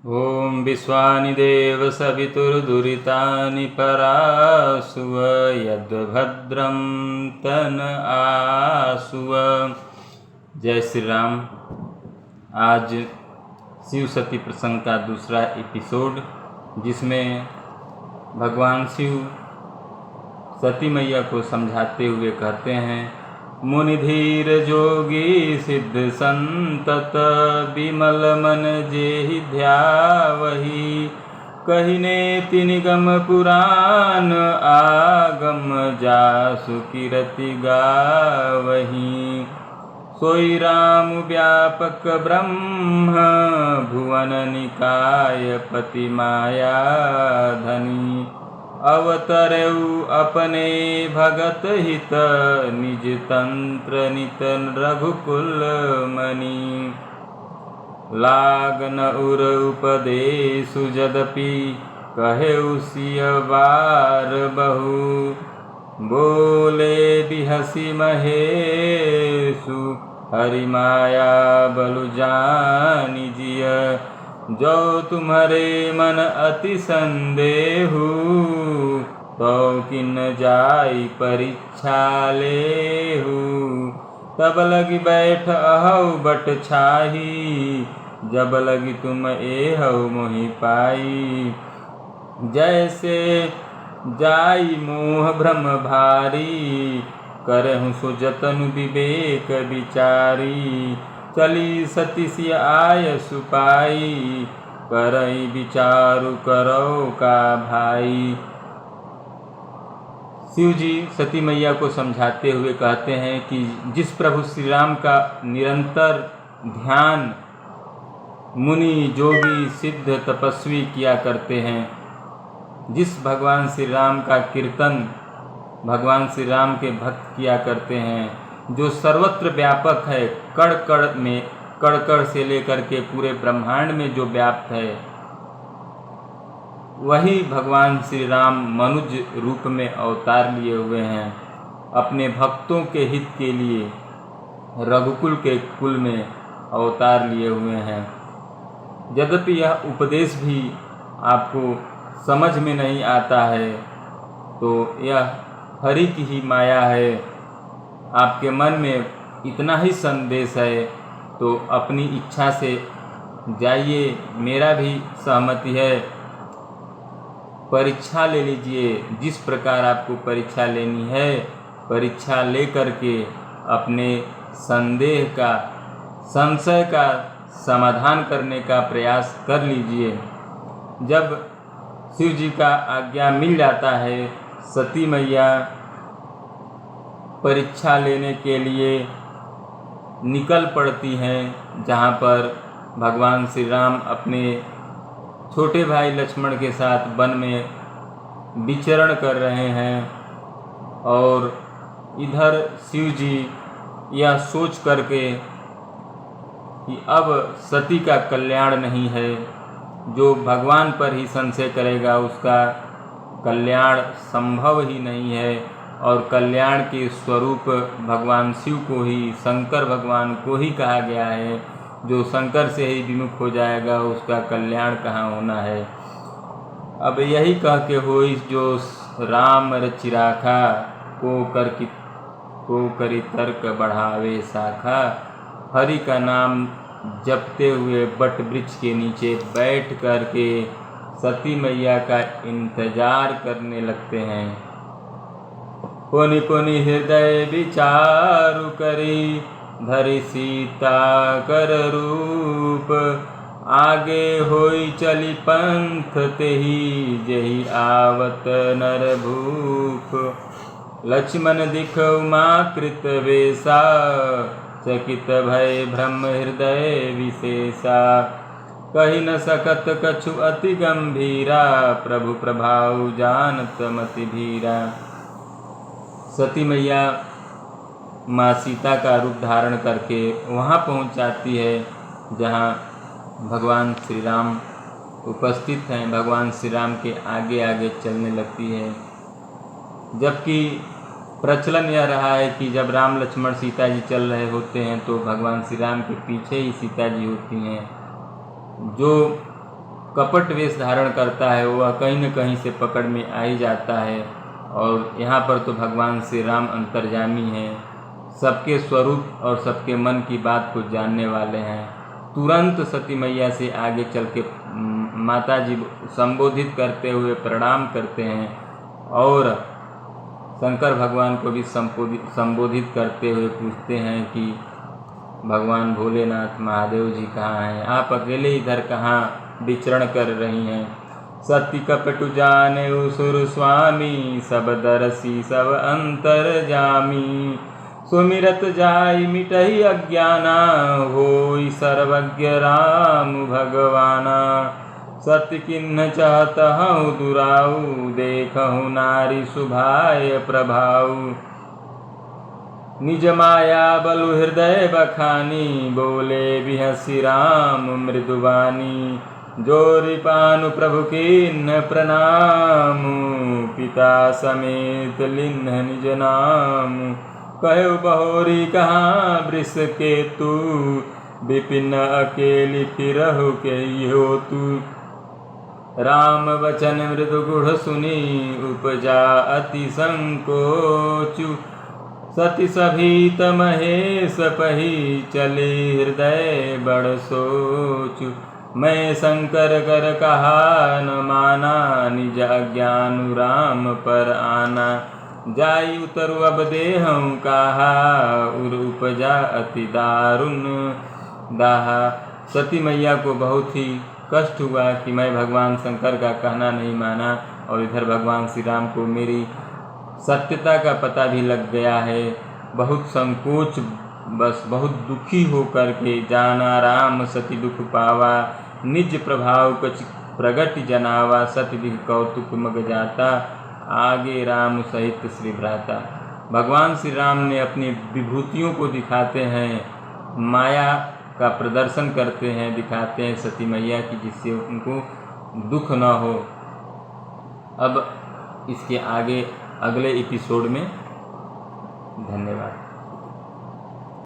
ॐ विश्वानि देव सवितुर्दुरितानि परासुव यद्भद्रं तन आसुव। जय श्री राम। आज शिव सती प्रसंग का दूसरा एपिसोड, जिसमें भगवान शिव सती मैया को समझाते हुए कहते हैं, मुनि धीर जोगी सिद्ध संतत विमल मन जेहि ध्यावहि। कहिने तिनिगम पुराण आगम जासु कीरति गावहि। सोई राम व्यापक ब्रह्म भुवन निकाय पति माया धनी। अवतरऊ अपने भगत हित निज तंत्र नित रघुकुल मणि। लागन उर उपदेशु यद्यपि कहेउ सिय बार बहु। बोले बिहसी महेशु हरि माया बलु जानि जिय। जो तुम्हारे मन अति संदेहु तो किन जाई परीक्षा लेहु। तब लगी बैठ अहौ बट छाही, जब लगी तुम एहौ मोहि पाई। जैसे जाई मोह भ्रम भारी, करहु सो जतनु विवेक विचारी। चली सती सिय आय सुपाई, करई विचारु करो का भाई। शिव जी सती मैया को समझाते हुए कहते हैं कि जिस प्रभु श्री राम का निरंतर ध्यान मुनि जोगी सिद्ध तपस्वी किया करते हैं, जिस भगवान श्री राम का कीर्तन भगवान श्री राम के भक्त किया करते हैं, जो सर्वत्र व्यापक है, कण कण में, कण कण से लेकर के पूरे ब्रह्मांड में जो व्याप्त है, वही भगवान श्री राम मनुज रूप में अवतार लिए हुए हैं। अपने भक्तों के हित के लिए रघुकुल के कुल में अवतार लिए हुए हैं। यद्यपि यह उपदेश भी आपको समझ में नहीं आता है, तो यह हरि की ही माया है। आपके मन में इतना ही संदेश है तो अपनी इच्छा से जाइए, मेरा भी सहमति है। परीक्षा ले लीजिए, जिस प्रकार आपको परीक्षा लेनी है, परीक्षा ले करके अपने संदेह का, संशय का समाधान करने का प्रयास कर लीजिए। जब शिव जी का आज्ञा मिल जाता है, सती मैया परीक्षा लेने के लिए निकल पड़ती हैं, जहाँ पर भगवान श्री राम अपने छोटे भाई लक्ष्मण के साथ वन में विचरण कर रहे हैं। और इधर शिव जी यह सोच करके कि अब सती का कल्याण नहीं है, जो भगवान पर ही संशय करेगा उसका कल्याण संभव ही नहीं है। और कल्याण के स्वरूप भगवान शिव को ही, शंकर भगवान को ही कहा गया है। जो शंकर से ही विमुख हो जाएगा उसका कल्याण कहाँ होना है। अब यही कह के होई जो राम रचि राखा, को करी तर्क बढ़ावे शाखा। हरि का नाम जपते हुए बट वृक्ष के नीचे बैठ कर के सती मैया का इंतजार करने लगते हैं। पुनि पुनि हृदय विचारु करी, धरि सीता कर रूप। आगे होई चली पंथ तेहि, जेहि आवत नर भूप। लक्ष्मण दिखउ माकृत वेसा, चकित भय भ्रम हृदय विशेषा। कहि न सकत कछु अति गंभीरा, प्रभु प्रभाव जानत मति धीरा। सती मैया माँ सीता का रूप धारण करके वहाँ पहुँच जाती है जहाँ भगवान श्री राम उपस्थित हैं। भगवान श्री राम के आगे आगे चलने लगती है। जबकि प्रचलन यह रहा है कि जब राम लक्ष्मण सीता जी चल रहे होते हैं तो भगवान श्री राम के पीछे ही सीता जी होती हैं। जो कपट वेश धारण करता है वह कहीं न कहीं से पकड़ में आ ही जाता है। और यहाँ पर तो भगवान श्री राम अंतर्यामी हैं, सबके स्वरूप और सबके मन की बात को जानने वाले हैं। तुरंत सती मैया से आगे चल के माता जी संबोधित करते हुए प्रणाम करते हैं और शंकर भगवान को भी संबोधित करते हुए पूछते हैं कि भगवान भोलेनाथ महादेव जी कहाँ हैं, आप अकेले इधर कहाँ विचरण कर रही हैं। सती कपटु जाने सुर स्वामी, सब दरसी सब अंतर जामी। सुमिरत जाई मिटहि अज्ञाना, होई सर्वज्ञ राम भगवाना। सत्य किन्न चाहतहु दुराऊ, देखहु नारी शुभाय प्रभाऊ। निज माया बलु हृदय बखानी, बोले बिहसी राम मृदुवानी। जोरि पानु प्रभु किन्न प्रणाम, पिता समेत लिन्ह निज नाम। कहु बहोरी कहाँ वृष केतु, विपिन अकेली फिरहु केहियो तू। राम वचन मृदु गुढ़ सुनी, उपजा अति संकोचु। सती सभीत महेश पही, चले हृदय बड़ सोचु। मैं शंकर कर कहा न माना, निज अज्ञानु राम पर आना। जाई उतरु अब देहऊँ कहा, उर उपजा अति दारुण दाहा। सती मैया को बहुत ही कष्ट हुआ कि मैं भगवान शंकर का कहना नहीं माना और इधर भगवान श्री राम को मेरी सत्यता का पता भी लग गया है। बहुत संकोच बस बहुत दुखी होकर के जाना राम सती दुख पावा। निज प्रभाव कछ प्रगट जनावा, सती दिख कौतुक मग जाता। आगे राम सहित श्री भ्राता। भगवान श्री राम ने अपनी विभूतियों को दिखाते हैं, माया का प्रदर्शन करते हैं, दिखाते हैं सती मैया की, जिससे उनको दुख न हो। अब इसके आगे अगले एपिसोड में। धन्यवाद।